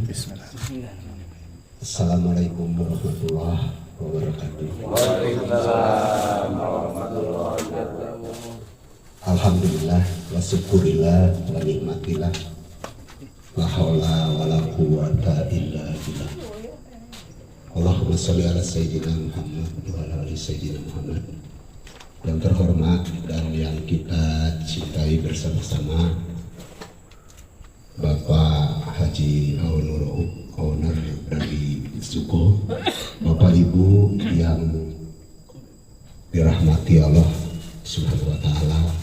Assalamualaikum warahmatullahi wabarakatuh. Waalaikumsalam warahmatullahi wabarakatuh. Alhamdulillah wa syukurillah wa nikmatillah. La haula wa la quwwata illa billah. Allahumma sholli ala sayyidina Muhammad wa ala ali sayyidina Muhammad. Yang terhormat dan yang kita cintai bersama-sama, Bapak Haji Aunur, owner dari Suko, Bapak Ibu yang dirahmati Allah Subhanahu wa Ta'ala,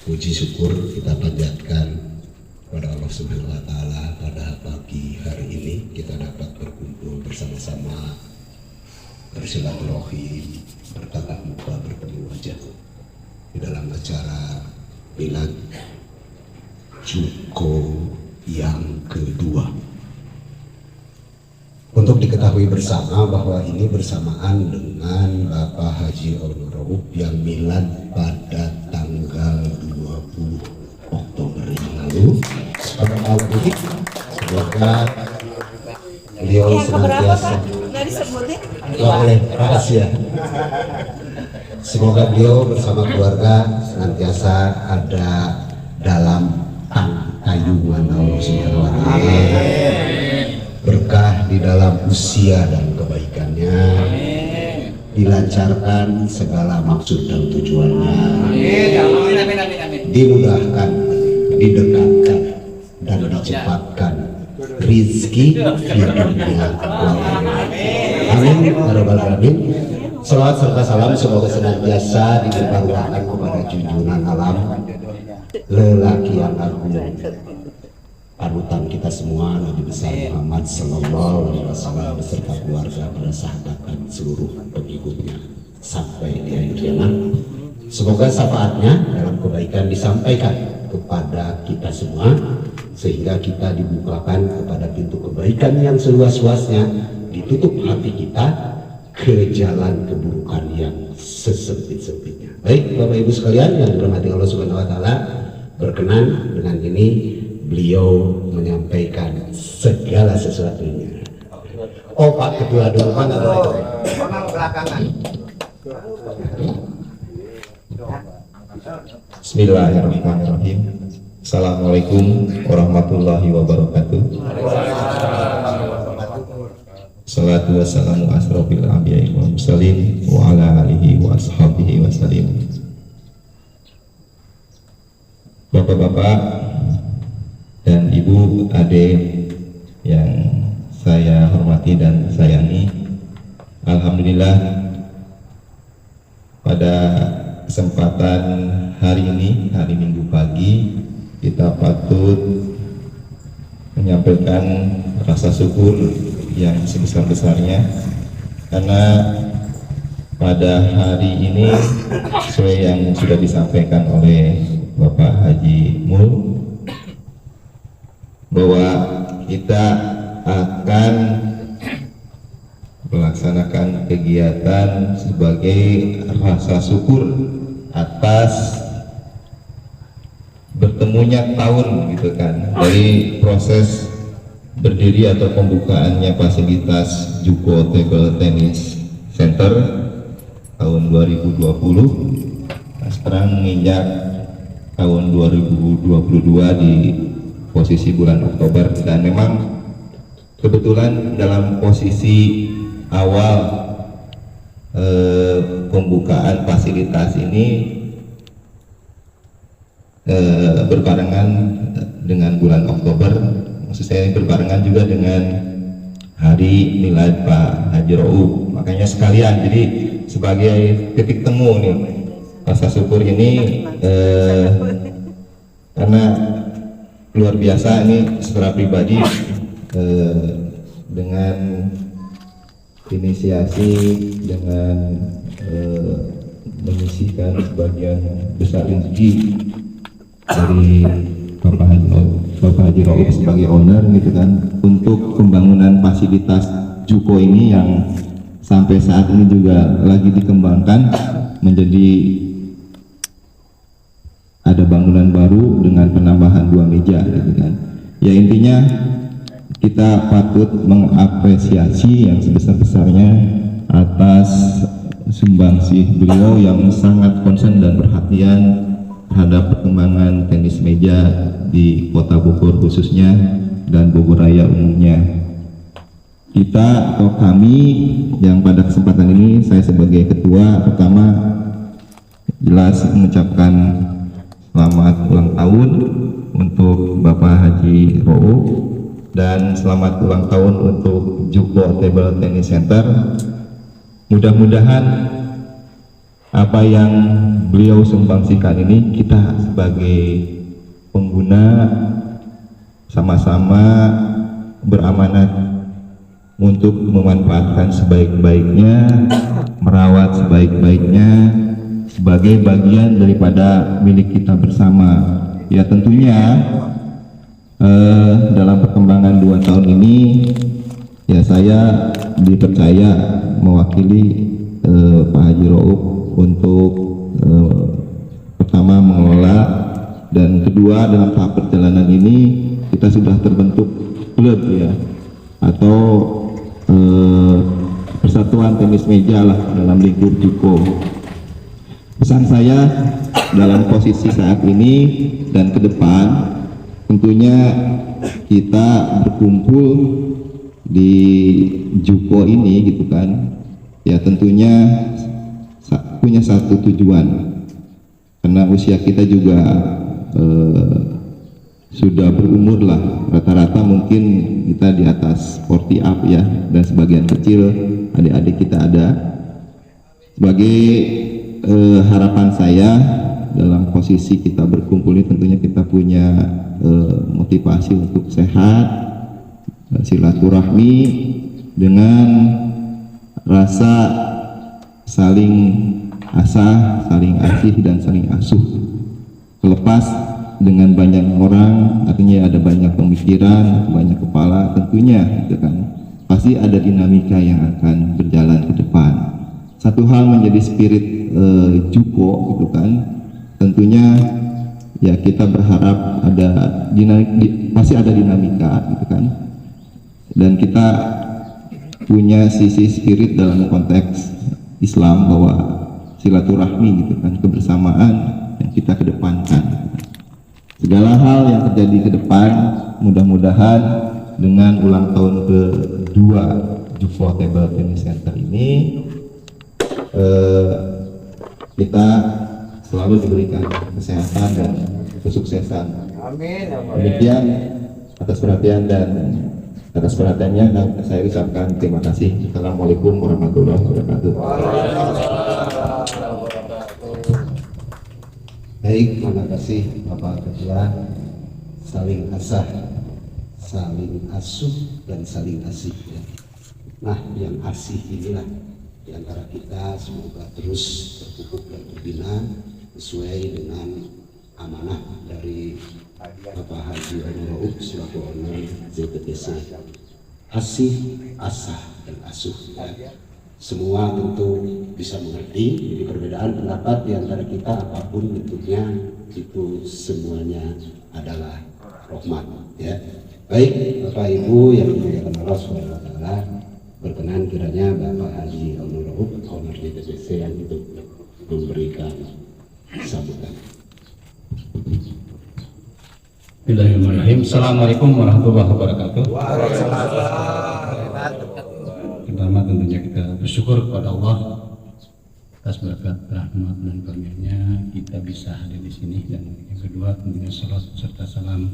puji syukur kita panjatkan kepada Allah Subhanahu wa Ta'ala pada pagi hari ini kita dapat berkumpul bersama-sama, bersilaturahim, bertatap muka, bertemu wajah di dalam acara milad Juko yang kedua. Untuk diketahui bersama bahwa ini bersamaan dengan Bapak Haji Aunur yang milad pada tanggal 20 Oktober yang lalu. Semoga beliau senantiasa boleh rahasia. Semoga beliau bersama keluarga senantiasa ada dalam tayungan Allah Subhanahu wa Ta'ala, berkah di dalam usia dan kebaikannya, dilancarkan segala maksud dan tujuannya, dimudahkan, didekatkan dan dicepatkan rizki di dunia. Amin ya rabbal alamin. Salawat serta salam semoga senantiasa dilimpahkan kepada junjungan alam, lelaki yang agung, panutan kita semua, Nabi besar Muhammad Sallallahu Alaihi Wasallam beserta keluarga, para sahabat dan seluruh pengikutnya sampai di akhir zaman. Semoga syafaatnya dalam kebaikan disampaikan kepada kita semua, sehingga kita dibukakan kepada pintu kebaikan yang seluas-luasnya, ditutup hati kita ke jalan keburukan yang sesempit-sempitnya. Baik Bapak Ibu sekalian yang dirahmati Allah Subhanahu wa Ta'ala, berkenan dengan ini beliau menyampaikan segala sesuatunya. Oh Pak Ketua dulu, Pak nggak boleh. Belakangan. Bismillahirrahmanirrahim. Assalamualaikum warahmatullahi wabarakatuh. Salatu wassalamu asrofil anbiya'i wal mursalin wa ala alihi wa ashabihi wa salim. Bapak-bapak dan ibu adik yang saya hormati dan sayangi, alhamdulillah pada kesempatan hari ini, hari Minggu pagi, kita patut menyampaikan rasa syukur yang sebesar-besarnya, karena pada hari ini sesuai yang sudah disampaikan oleh Bapak Haji Mul, bahwa kita akan melaksanakan kegiatan sebagai rasa syukur atas bertemunya tahun gitu kan, dari proses berdiri atau pembukaannya fasilitas Juko Table Tennis Center tahun 2020. Nah, sekarang menginjak tahun 2022 di posisi bulan Oktober, dan memang kebetulan dalam posisi awal pembukaan fasilitas ini berbarengan dengan bulan Oktober, maksud saya berbarengan juga dengan hari milad Pak Haji Rauf. Makanya sekalian, jadi sebagai titik temu nih rasa syukur ini, karena luar biasa ini secara pribadi, dengan inisiasi, dengan menyisihkan sebagian besar rezeki dari Bapak Haji Rauf sebagai owner gitu kan, untuk pembangunan fasilitas Juko ini yang sampai saat ini juga lagi dikembangkan menjadi ada bangunan baru dengan penambahan 2 meja gitu kan, Ya intinya kita patut mengapresiasi yang sebesar-besarnya atas sumbangsih beliau yang sangat concern dan perhatian terhadap perkembangan tenis meja di Kota Bogor khususnya dan Bogor Raya umumnya. Kita atau kami yang pada kesempatan ini, saya sebagai ketua, pertama jelas mengucapkan selamat ulang tahun untuk Bapak Haji Ro'u dan selamat ulang tahun untuk Juko Table Tennis Center. Mudah-mudahan apa yang beliau sumbangsikan ini kita sebagai pengguna sama-sama beramanat untuk memanfaatkan sebaik-baiknya, merawat sebaik-baiknya sebagai bagian daripada milik kita bersama. Ya tentunya dalam perkembangan 2 tahun ini ya saya dipercaya mewakili Pak Haji Ro'u untuk pertama mengelola, dan kedua dalam tahap perjalanan ini kita sudah terbentuk klub ya, atau persatuan tenis meja lah dalam lingkup Juko. Pesan saya dalam posisi saat ini dan ke depan, tentunya kita berkumpul di Juko ini gitu kan, ya tentunya punya satu tujuan, karena usia kita juga sudah berumur lah, rata-rata mungkin kita di atas 40 up ya, dan sebagian kecil adik-adik kita ada. Sebagai harapan saya dalam posisi kita berkumpul ini, tentunya kita punya motivasi untuk sehat, silaturahmi dengan rasa saling asah, saling asih dan saling asuh. Kelepas dengan banyak orang, artinya ada banyak pemikiran, banyak kepala, tentunya gitu kan, pasti ada dinamika yang akan berjalan ke depan. Satu hal menjadi spirit Juko gitu kan, tentunya ya kita berharap ada pasti ada dinamika gitu kan, dan kita punya sisi spirit dalam konteks Islam bahwa silaturahmi gitu kan, kebersamaan yang kita kedepankan gitu kan. Segala hal yang terjadi ke depan, mudah-mudahan dengan ulang tahun ke-2 Juko Table Tennis Center ini kita selalu diberikan kesehatan dan kesuksesan. Amin. Demikian atas perhatiannya dan saya ucapkan terima kasih. Assalamualaikum warahmatullahi wabarakatuh. Baik, terima kasih Bapak Ketua. Saling asah, saling asuh, dan saling asih ya. Nah, yang asih inilah di antara kita semoga terus terpupuk dan terbina sesuai dengan amanah dari Bapak Haji Ro'u selaku owner ZPTC. Asih, asah, dan asuh ya. Semua tentu bisa mengerti, jadi perbedaan pendapat di antara kita apapun bentuknya itu semuanya adalah rahmat ya. Baik Bapak Ibu yang dimuliakan Allah Subhanahu wa taala, berkenan kiranya Bapak Haji Ro'u owner DPC yang itu memberikan sambutan. Bismillahirrahmanirrahim. Assalamualaikum warahmatullahi wabarakatuh. Pertama tentunya kita bersyukur kepada Allah atas berkat rahmat dan karunia-Nya kita bisa hadir di sini, dan yang kedua tentunya salat serta salam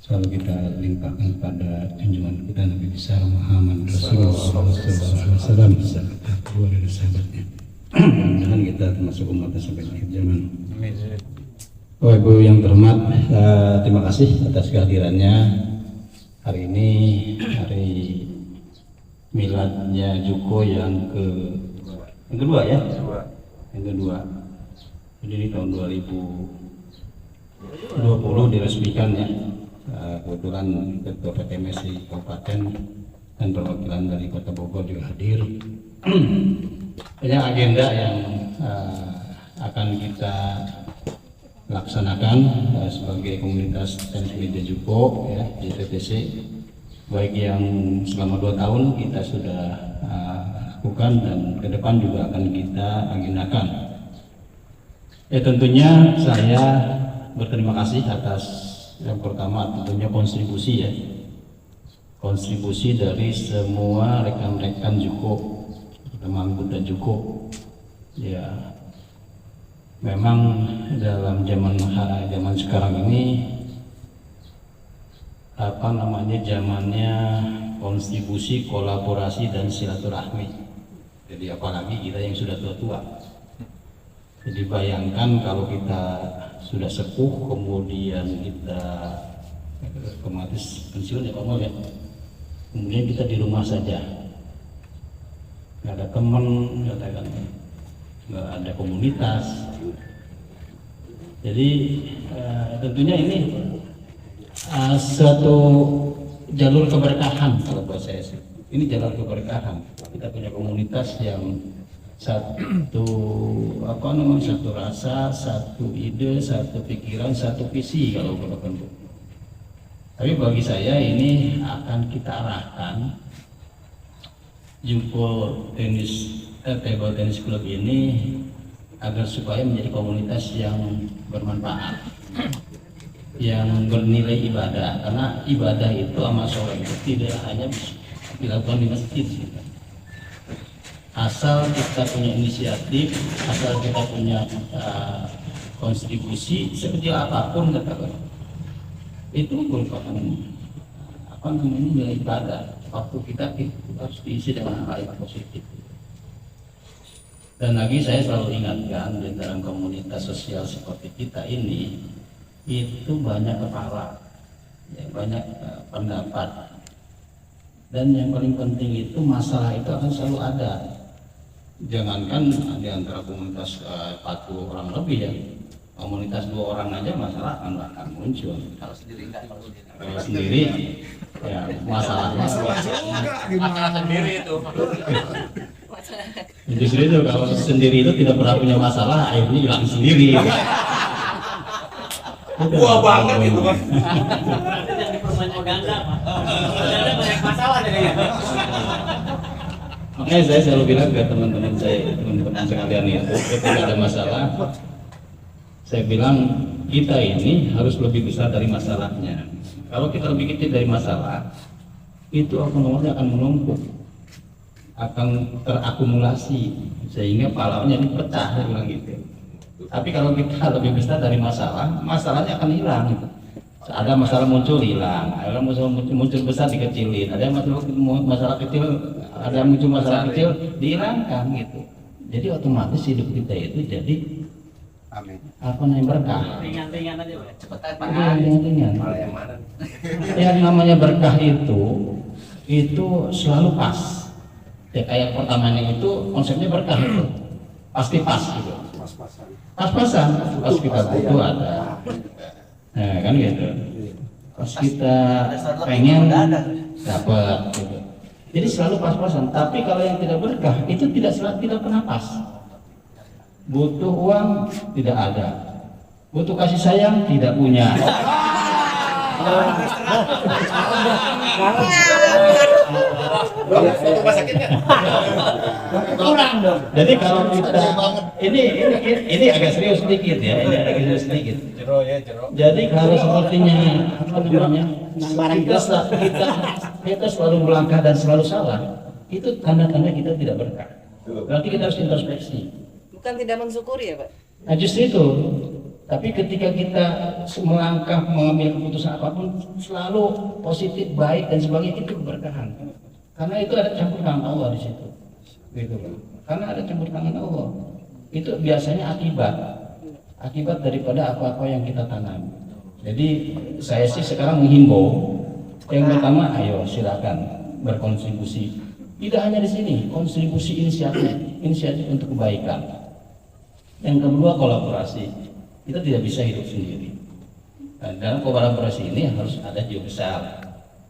selalu kita limpahkan pada junjungan kita Nabi besar Muhammad Rasulullah SAW beserta keluarga dan sahabatnya. Mudah-mudahan kita termasuk umat sampai akhir zaman. Bapak Ibu yang terhormat, terima kasih atas kehadirannya hari ini, hari miladnya Juko yang kedua ya, yang kedua. Jadi ini tahun 2020 diresmikan ya. Kebetulan Ketua PTMSI Kabupaten dan perwakilan dari Kota Bogor juga hadir. Banyak agenda yang akan kita laksanakan sebagai komunitas tenis meja Juko ya di TTC, baik yang selama 2 tahun kita sudah lakukan dan ke depan juga akan kita agendakan. Tentunya saya berterima kasih atas yang pertama tentunya kontribusi dari semua rekan-rekan Juko, terutama anggota Juko. Ya, memang dalam zaman sekarang ini zamannya kontribusi, kolaborasi dan silaturahmi. Jadi apalagi kita yang sudah tua-tua. Jadi bayangkan kalau kita sudah sepuh kemudian kita otomatis pensiun ya Pak Mol ya. Kemudian kita di rumah saja, nggak ada teman, nggak ada komunitas. Jadi tentunya ini suatu jalur keberkahan kalau buat saya sih. Ini jalur keberkahan. Kita punya komunitas yang satu rasa, satu ide, satu pikiran, satu visi kalau berkumpul. Tapi bagi saya ini akan kita arahkan Juko Table Tennis Club ini agar supaya menjadi komunitas yang bermanfaat, yang bernilai ibadah. Karena ibadah itu amal soleh itu tidak hanya dilakukan di masjid. Asal kita punya inisiatif, asal kita punya kontribusi sekecil apapun katakan, itu merupakan nilai ibadah. Waktu kita harus diisi dengan hal yang positif. Dan lagi saya selalu ingatkan di dalam komunitas sosial seperti kita ini itu banyak kepala, ya, banyak pendapat, dan yang paling penting itu masalah itu akan selalu ada. Jangankan di antara komunitas 40 orang lebih ya, komunitas 2 orang aja masalah akan muncul. Kalau sendiri ya masalahnya sendiri itu. Justru itu kalau sendiri itu tidak pernah punya masalah, akhirnya hilang sendiri. Gua banget itu kan. Yang diperbanyak ganda, Pak. Ada banyak masalah jadinya. Makanya saya selalu bilang ke teman-teman sekalian itu, ketika ada masalah, saya bilang kita ini harus lebih besar dari masalahnya. Kalau kita lebih kecil dari masalah, itu akan menumpuk, akan terakumulasi sehingga pahlawannya ini pecah, saya bilang gitu. Tapi kalau kita lebih besar dari masalah, masalahnya akan hilang. Ada masalah muncul hilang, ada masalah muncul besar dikecilin, ada masalah kecil, ada muncul masalah kecil dihilangkan gitu. Jadi otomatis hidup kita itu jadi berkah. Ringan-ringan aja, Pak. Cepetan, Pak. Ringan-ringan. Yang namanya berkah itu selalu pas. Ya kayak pertamanya itu konsepnya berkah itu pasti pas gitu. Pas-pasan, pas kita butuh ada. Nah kan gitu. Pas kita pengen dapat gitu. Jadi selalu pas-pasan. Tapi kalau yang tidak berkah itu tidak pernah pas. Butuh uang tidak ada, butuh kasih sayang tidak punya. Kurang dong. Jadi kalau kita ini agak serius sedikit ya, ini agak serius sedikit. Jadi kalau sepertinya kita selalu melangkah dan selalu salah, itu tanda-tanda kita tidak berkah. Berarti kita harus introspeksi. Bukan tidak mensyukuri ya Pak? Nah justru itu. Tapi ketika kita melangkah mengambil keputusan apapun selalu positif, baik dan sebagainya, itu keberkahan. Karena itu ada campur tangan Allah di situ. Gitu. Karena ada campur tangan Allah. Itu biasanya akibat daripada apa-apa yang kita tanam. Jadi saya sih sekarang menghimbau yang pertama, ayo silakan berkontribusi. Tidak hanya di sini, kontribusi inisiatif untuk kebaikan. Yang kedua, kolaborasi. Kita tidak bisa hidup sendiri. Dan dalam kolaborasi ini harus ada jiwa besar,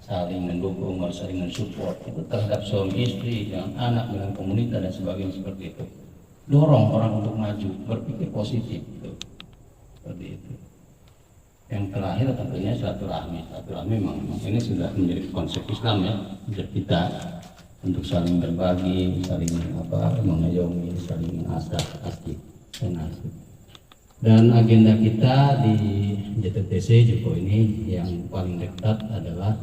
saling mendukung, saling mensupport. Itu terhadap suami istri, dengan anak, dengan komunitas dan sebagainya seperti itu. Dorong orang untuk maju, berpikir positif. Gitu. seperti itu. Yang terakhir tentunya silaturahmi. Silaturahmi memang ini sudah menjadi konsep Islam ya, untuk kita untuk saling berbagi, saling mengayomi, saling asih dan asih. Dan agenda kita di JTTC Juko ini yang paling dekat adalah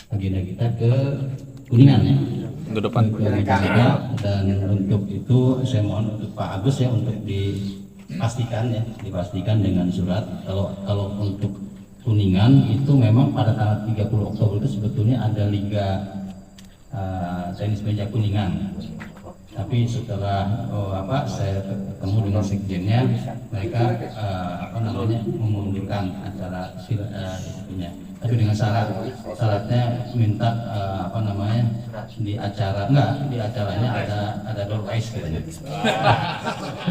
agenda kita ke Kuningan ya. Ke depan. Dan untuk itu saya mohon untuk Pak Agus ya untuk dipastikan dengan surat kalau untuk Kuningan itu memang pada tanggal 30 Oktober itu sebetulnya ada Liga tenis meja Kuningan. Tapi setelah saya ketemu dengan sekjennya, mereka memundurkan acara itunya. Tapi dengan syaratnya minta di acaranya ada door prize katanya.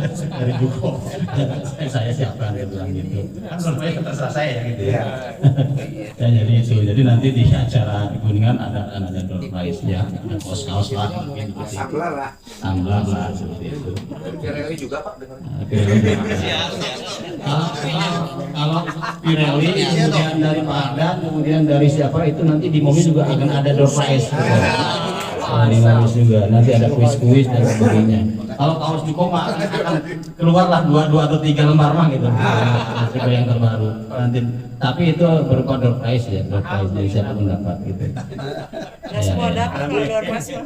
Dari Juko saya siapkan dia bilang gitu. Kan door prize terserah saya gitu ya. Ya jadi itu. Jadi nanti di acara di Kuningan ada door prize ya, kaos lah mungkin gitu. Tumbler lah seperti itu. Pirelli juga Pak dengan. Kalau Pirelli kemudian dari Pak Ardan, kemudian dari siapa itu nanti di mobil juga akan ada door prize. Di mobil juga nanti ada kuis-kuis dan sebagainya. Kalau kaos Juko mah akan keluarlah dua atau 3 lembar mah gitu. Juga yang terbaru nanti. Tapi itu berupa door prize ya, door prize dari siapa mendapat gitu. Nggak semua dapat kalau door prize mah.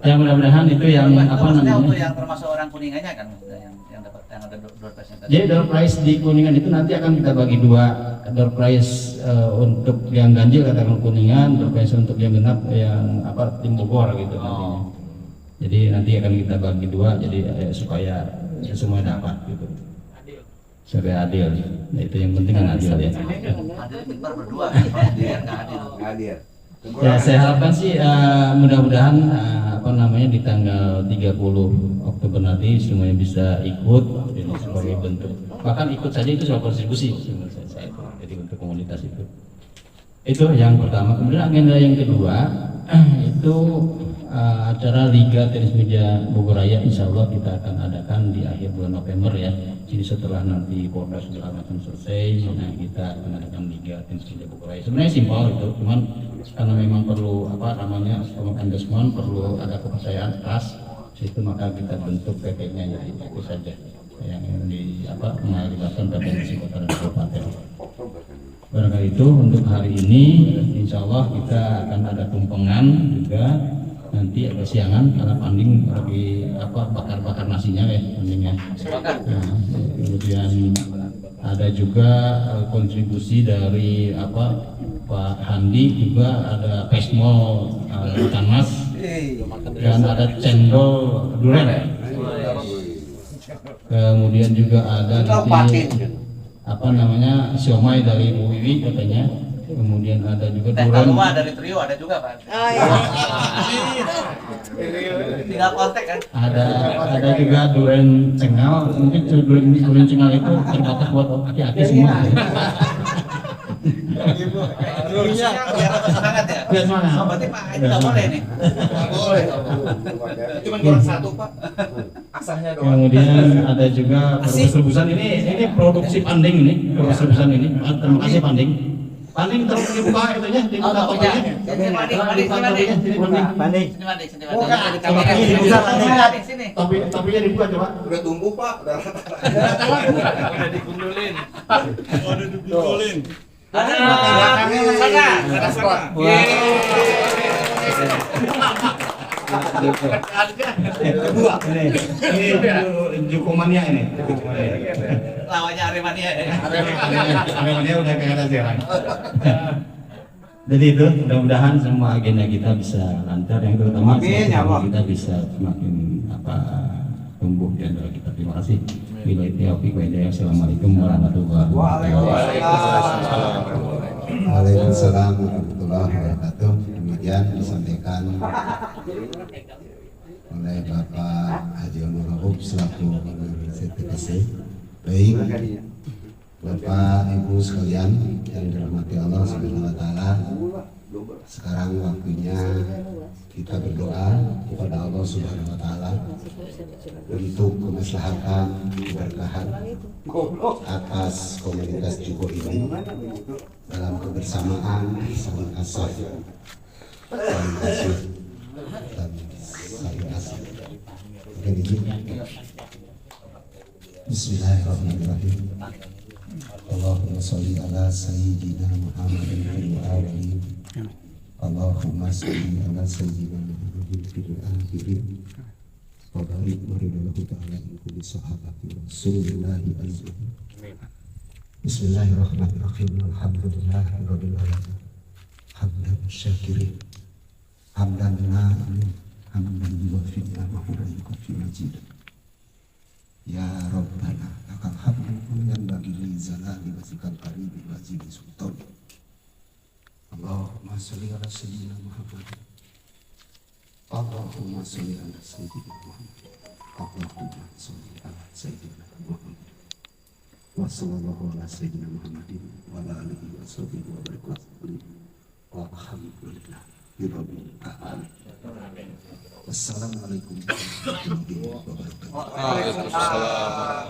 Ya mudah-mudahan itu yang untuk yang termasuk orang Kuningannya kan yang dapat yang ada door prize tadi. Jadi door prize di Kuningan itu nanti akan kita bagi 2 door prize untuk yang ganjil katakan Kuningan, door prize untuk yang genap yang tim Bogor gitu nantinya. Jadi nanti akan kita bagi 2 jadi supaya semua dapat gitu. Supaya adil. Nah, itu yang penting kan adil ya. Adil timbar berdua, dia nggak adil. Ya saya harapkan sih mudah-mudahan di tanggal 30 Oktober nanti semuanya bisa ikut jadi sebagai bentuk bahkan ikut saja itu soal kontribusi menurut saya itu. Jadi untuk komunitas itu yang pertama. Kemudian agenda yang kedua itu acara Liga Tenis Meja Bogor Raya insya Allah kita akan adakan di akhir bulan November ya. Jadi setelah nanti Polda segala macam selesai, kita akan adakan Liga Tenis Meja Bogor Raya. Sebenarnya simpel itu, cuman karena memang perlu engagement, perlu ada kepercayaan keras, situ maka kita bentuk PP-nya jadi itu saja yang melibatkan provinsi kota dan kabupaten. Barangkali itu untuk hari ini, insya Allah kita akan ada tumpengan juga. Nanti agak siangan karena Panding lagi bakar-bakar nasinya ya Pandingnya. Nah, kemudian ada juga kontribusi dari Pak Handi juga ada pesmol ikan mas dan ada cendol durian. Kemudian juga ada nanti siomay dari Bu Wiwi katanya. Kemudian ada juga durian dari trio ada juga Pak. Oh iya. Tinggal kontak kan. Ada juga durian cengal, mungkin durian cengal itu terbatas buat aki-aki semua. Biar semangat ya. Biar semangat. Oh, berarti Pak ini nggak boleh nih. Boleh. Cuma kurang 1 Pak. Asahnya doang. Kemudian ada juga rebusan ini produksi Panding ini, produksi rebusan ini. Terima kasih Panding. Panding terus dibuka itunya, dibuka tokonya. Sini. Topinya dibuka coba. Udah tumbuh Pak, udah digundulin. Udah digundulin. Ada sana. Kedua ini Jukomania ini. Lawannya Aremania ya. Aremania udah kayak ada serang. Jadi itu mudah-mudahan semua agenda kita bisa lancar, yang terutama kita bisa semakin tumbuh di antara kita. Terima kasih. Assalamualaikum warahmatullahi wabarakatuh. Waalaikumsalam warahmatullahi wabarakatuh. Kemudian disampaikan oleh Bapak Haji Onur Rauf selaku CTTC. Baik, Bapak Ibu sekalian yang dirahmati Allah Subhanahu wa taala. Sekarang waktunya kita berdoa kepada Allah Subhanahu wa taala untuk kemaslahatan, keberkahan atas komunitas Juko ini dalam kebersamaan, saling asah, saling kasih dan saling kasih. Oke, Bismillahirrahmanirrahim. Allahumma sholli ala sayyidina Muhammadin wa alihi. Allahumma sholli ala sayyidina Muhammadin fil akhirin. Wa barik maridallahu ta'ala in kulli sahabati Rasulillahi azim. Bismillahirrahmanirrahim. Alhamdulillahirabbil alamin. Hamdan syakirin. Hamdan na'imin. Hamdan yuwafiqu ni'amahu wa yukafi majidah. Ya Rabbana lakal hamdu yang bagi li zalali wazikal karibi wazili sultan. Allahumma sholli ala sayyidina Muhammad. Allahumma sholli ala sayyidina Muhammad. Allahumma sholli ala sayyidina Muhammad. Wa sallallahu ala sayyidina Muhammadin wa ala alihi wa sahbihi wa barakatuh. Walhamdulillah rabbil alamin. Wassalamualaikum warahmatullahi wabarakatuh. Waalaikumsalam.